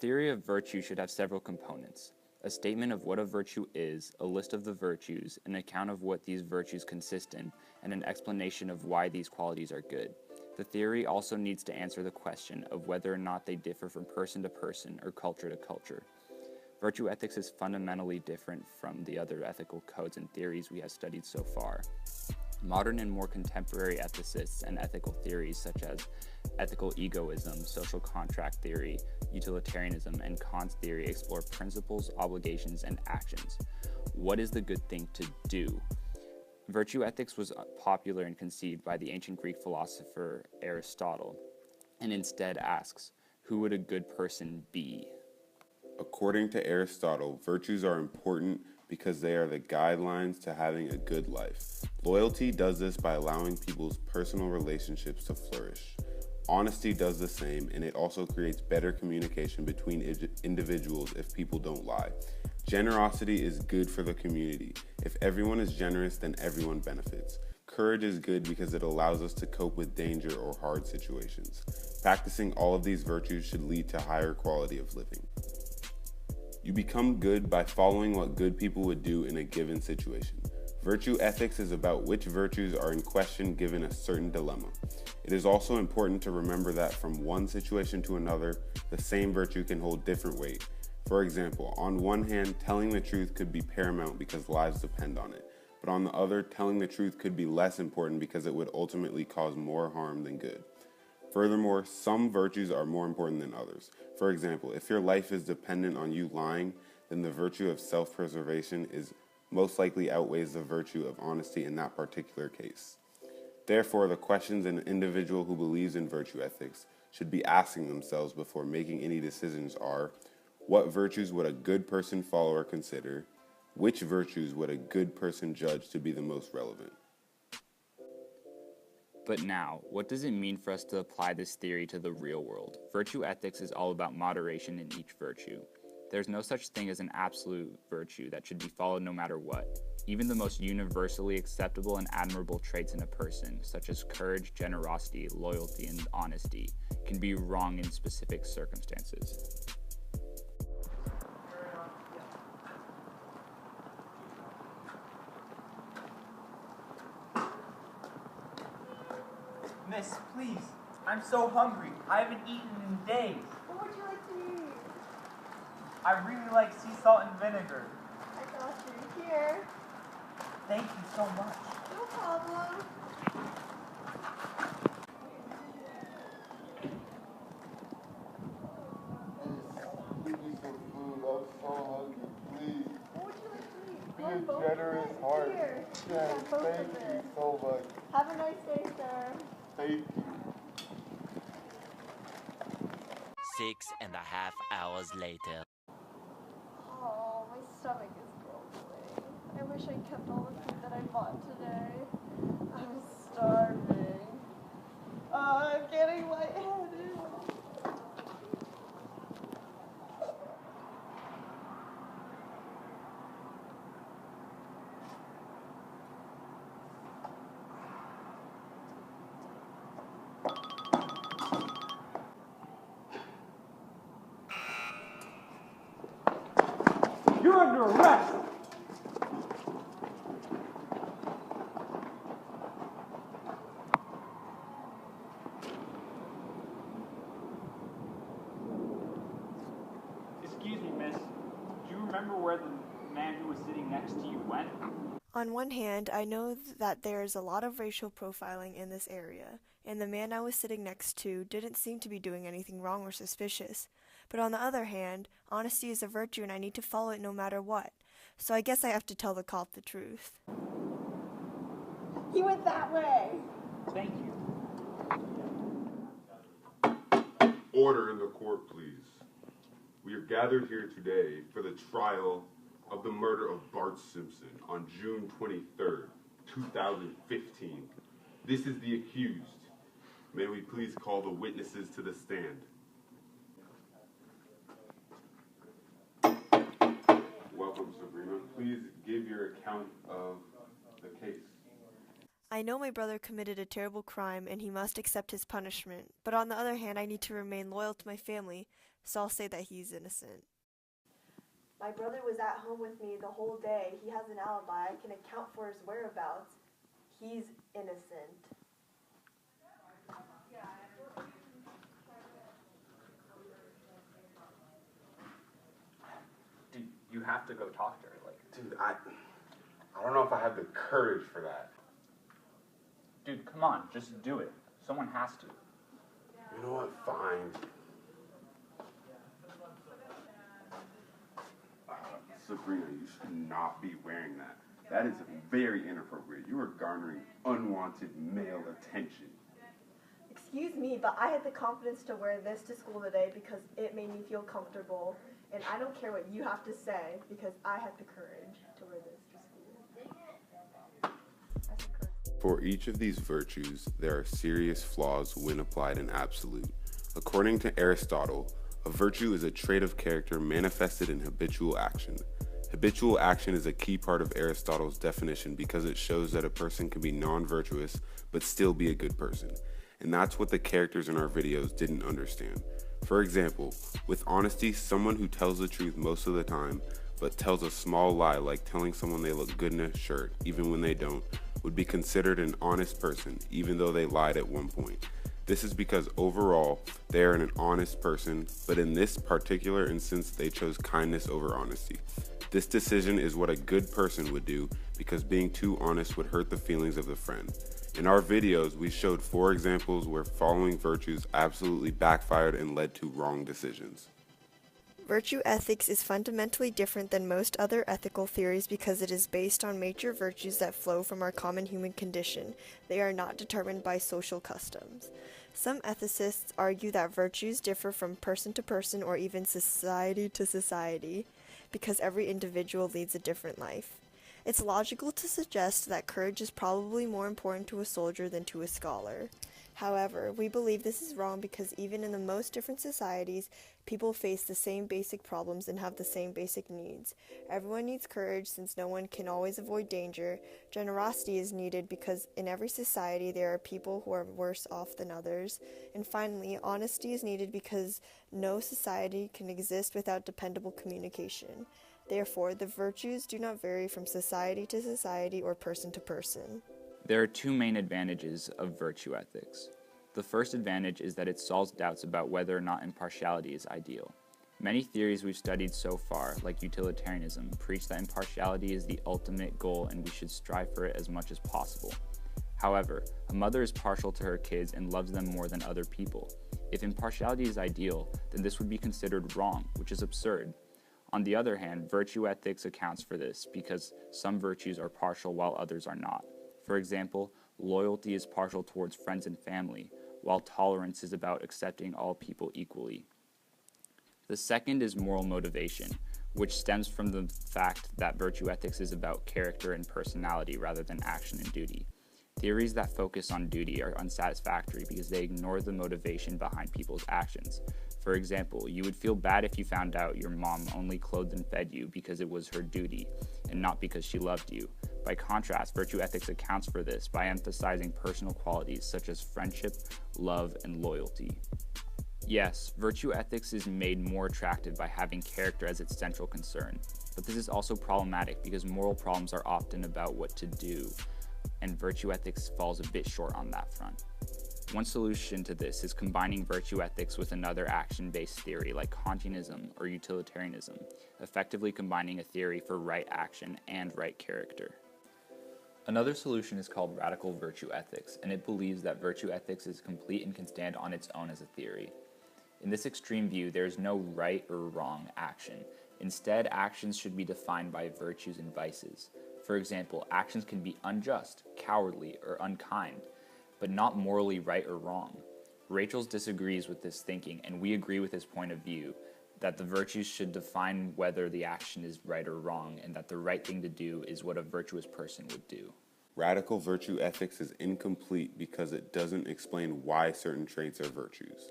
theory of virtue should have several components: a statement of what a virtue is, a list of the virtues, an account of what these virtues consist in, and an explanation of why these qualities are good. The theory also needs to answer the question of whether or not they differ from person to person or culture to culture. Virtue ethics is fundamentally different from the other ethical codes and theories we have studied so far. Modern and more contemporary ethicists and ethical theories such as ethical egoism, social contract theory, utilitarianism, and Kant's theory explore principles, obligations, and actions. What is the good thing to do? Virtue ethics was popular and conceived by the ancient Greek philosopher Aristotle, and instead asks, who would a good person be? According to Aristotle, virtues are important because they are the guidelines to having a good life. Loyalty does this by allowing people's personal relationships to flourish. Honesty does the same, and it also creates better communication between individuals if people don't lie. Generosity is good for the community. If everyone is generous, then everyone benefits. Courage is good because it allows us to cope with danger or hard situations. Practicing all of these virtues should lead to higher quality of living. You become good by following what good people would do in a given situation. Virtue ethics is about which virtues are in question given a certain dilemma. It is also important to remember that from one situation to another, the same virtue can hold different weight. For example, on one hand, telling the truth could be paramount because lives depend on it. But on the other, telling the truth could be less important because it would ultimately cause more harm than good. Furthermore, some virtues are more important than others. For example, if your life is dependent on you lying, then the virtue of self-preservation is most likely outweighs the virtue of honesty in that particular case. Therefore, the questions an individual who believes in virtue ethics should be asking themselves before making any decisions are: what virtues would a good person follow or consider? Which virtues would a good person judge to be the most relevant? But now, what does it mean for us to apply this theory to the real world? Virtue ethics is all about moderation in each virtue. There's no such thing as an absolute virtue that should be followed no matter what. Even the most universally acceptable and admirable traits in a person, such as courage, generosity, loyalty, and honesty, can be wrong in specific circumstances. Miss, please. I'm so hungry. I haven't eaten in days. What would you like to eat? I really like sea salt and vinegar. I got you here. Thank you so much. No problem. Give me some food. I'm so hungry. Please. What would you like to eat? Be Want a both generous of it? heart. Here. Yes, Yeah, both thank of you it. so much. Have a nice day, sir. Thank you. 6.5 hours later. Oh, my stomach is grumbling. I wish I kept all the food that I bought today. I'm starving. I'm getting lightheaded. You're under arrest! Excuse me, miss. Do you remember where the man who was sitting next to you went? On one hand, I know that there's a lot of racial profiling in this area, and the man I was sitting next to didn't seem to be doing anything wrong or suspicious. But on the other hand, honesty is a virtue and I need to follow it no matter what. So I guess I have to tell the cop the truth. He went that way. Thank you. Order in the court, please. We are gathered here today for the trial of the murder of Bart Simpson on June 23rd, 2015. This is the accused. May we please call the witnesses to the stand. Welcome, Sabrina. Please give your account of the case. I know my brother committed a terrible crime and he must accept his punishment, but on the other hand, I need to remain loyal to my family, so I'll say that he's innocent. My brother was at home with me the whole day. He has an alibi. I can account for his whereabouts. He's innocent. Dude, you have to go talk to her. Dude, I don't know if I have the courage for that. Dude, come on, just do it. Someone has to. You know what? Fine. Sabrina, you should not be wearing that. That is very inappropriate. You are garnering unwanted male attention. Excuse me, but I had the confidence to wear this to school today because it made me feel comfortable. And I don't care what you have to say because I had the courage to wear this to school. For each of these virtues, there are serious flaws when applied in absolute. According to Aristotle, a virtue is a trait of character manifested in habitual action. Habitual action is a key part of Aristotle's definition because it shows that a person can be non-virtuous but still be a good person. And that's what the characters in our videos didn't understand. For example, with honesty, someone who tells the truth most of the time but tells a small lie like telling someone they look good in a shirt even when they don't would be considered an honest person even though they lied at one point. This is because overall, they are an honest person, but in this particular instance, they chose kindness over honesty. This decision is what a good person would do because being too honest would hurt the feelings of the friend. In our videos, we showed 4 examples where following virtues absolutely backfired and led to wrong decisions. Virtue ethics is fundamentally different than most other ethical theories because it is based on major virtues that flow from our common human condition. They are not determined by social customs. Some ethicists argue that virtues differ from person to person or even society to society because every individual leads a different life. It's logical to suggest that courage is probably more important to a soldier than to a scholar. However, we believe this is wrong because even in the most different societies, people face the same basic problems and have the same basic needs. Everyone needs courage since no one can always avoid danger. Generosity is needed because in every society there are people who are worse off than others. And finally, honesty is needed because no society can exist without dependable communication. Therefore, the virtues do not vary from society to society or person to person. There are 2 main advantages of virtue ethics. The first advantage is that it solves doubts about whether or not impartiality is ideal. Many theories we've studied so far, like utilitarianism, preach that impartiality is the ultimate goal and we should strive for it as much as possible. However, a mother is partial to her kids and loves them more than other people. If impartiality is ideal, then this would be considered wrong, which is absurd. On the other hand, virtue ethics accounts for this because some virtues are partial while others are not. For example, loyalty is partial towards friends and family, while tolerance is about accepting all people equally. The second is moral motivation, which stems from the fact that virtue ethics is about character and personality rather than action and duty. Theories that focus on duty are unsatisfactory because they ignore the motivation behind people's actions. For example, you would feel bad if you found out your mom only clothed and fed you because it was her duty and not because she loved you. By contrast, virtue ethics accounts for this by emphasizing personal qualities such as friendship, love, and loyalty. Yes, virtue ethics is made more attractive by having character as its central concern, but this is also problematic because moral problems are often about what to do, and virtue ethics falls a bit short on that front. One solution to this is combining virtue ethics with another action-based theory like Kantianism or utilitarianism, effectively combining a theory for right action and right character. Another solution is called radical virtue ethics, and it believes that virtue ethics is complete and can stand on its own as a theory. In this extreme view, there is no right or wrong action. Instead, actions should be defined by virtues and vices. For example, actions can be unjust, cowardly, or unkind, but not morally right or wrong. Rachel disagrees with this thinking, and we agree with his point of view that the virtues should define whether the action is right or wrong, and that the right thing to do is what a virtuous person would do. Radical virtue ethics is incomplete because it doesn't explain why certain traits are virtues.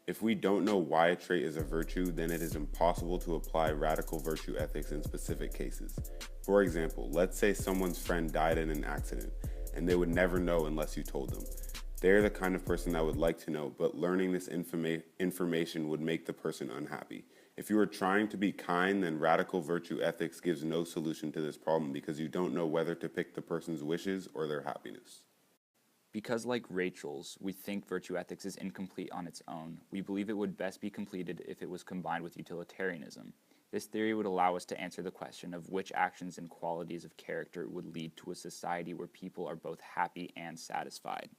If we don't know why a trait is a virtue, then it is impossible to apply radical virtue ethics in specific cases. For example, let's say someone's friend died in an accident, and they would never know unless you told them. They're the kind of person that would like to know, but learning this information would make the person unhappy. If you are trying to be kind, then radical virtue ethics gives no solution to this problem because you don't know whether to pick the person's wishes or their happiness. Because, like Rachel's, we think virtue ethics is incomplete on its own, we believe it would best be completed if it was combined with utilitarianism. This theory would allow us to answer the question of which actions and qualities of character would lead to a society where people are both happy and satisfied.